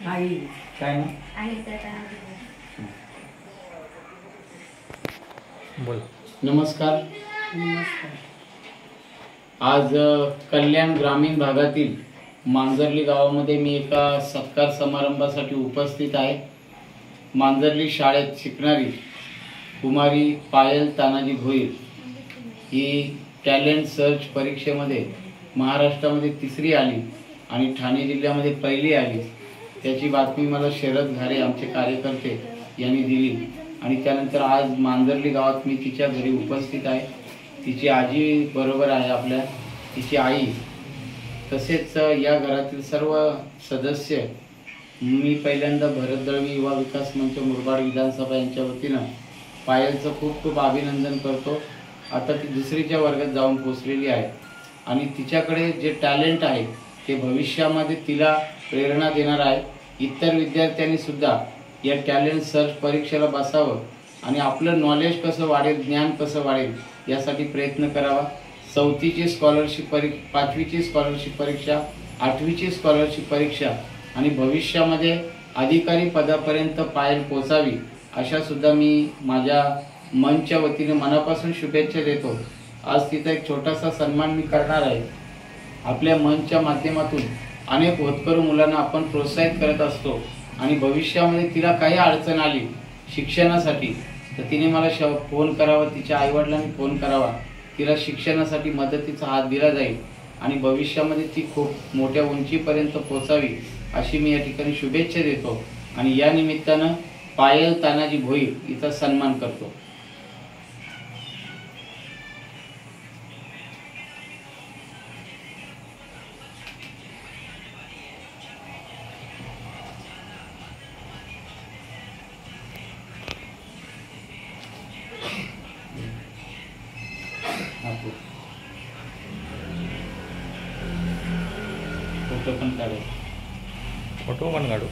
आई काय ना बोल. नमस्कार. नमस्कार. आज कल्याण ग्रामीण भागातील मांजर्ली गावामध्ये मी एका सत्कार समारंभासाठी उपस्थित आहे. मांजर्ली शाळेत शिकणारी कुमारी पायल तानाजी भोईर ही टॅलेंट सर्च परीक्षेमध्ये महाराष्ट्रामध्ये 3री आली आणि ठाणे जिल्ह्यामध्ये 1ली आली. त्याची बातमी मला शरद घारे आमचे कार्यकर्ते यांनी दिली आणि त्यानंतर आज मांजर्ली गावात मी तिच्या घरी उपस्थित आहे. तिची आजी बरोबर आहे, आपल्या तिची आई, तसेच या घरातील सर्व सदस्य. मी पहिल्यांदा भरत दळवी युवा विकास मंच मुरबाड विधानसभा यांच्या वतीनं पायलचं खूप खूप अभिनंदन करतो. आता ती 2रीच्या वर्गात जाऊन पोचलेली आहे आणि तिच्याकडे जे टॅलेंट आहे ते भविष्यामध्ये तिला प्रेरणा देणार आहे. इतर विद्यार्थ्यांनी सुद्धा या टॅलेंट सर्च परीक्षेला बसावं आणि आपलं नॉलेज कसं वाढेल, ज्ञान कसं वाढेल यासाठी प्रयत्न करावा. 4थीची स्कॉलरशिप 5वीची स्कॉलरशिप परीक्षा, 8वीची स्कॉलरशिप परीक्षा आणि भविष्यामध्ये अधिकारी पदापर्यंत पायल पोचावी अशा सुद्धा मी माझ्या मंचच्या वतीने मनापासून शुभेच्छा देतो. आज तिचा एक छोटासा सन्मान मी करणार आहे. आपल्या मंचच्या माध्यमातून अनेक होतकरू मुलांना आपण प्रोत्साहित करत असतो आणि भविष्यामध्ये तिला काही अडचण आली शिक्षणासाठी तर तिने मला फोन करावा, तिच्या आईवडिलांनी फोन करावा. तिला शिक्षणासाठी मदतीचा हात दिला जाईल आणि भविष्यामध्ये ती खूप मोठ्या उंचीपर्यंत पोचावी अशी मी या ठिकाणी शुभेच्छा देतो आणि या निमित्तानं पायल तानाजी भोईर हिचा सन्मान करतो. फोटो पण काढू. फोटो पण काढू.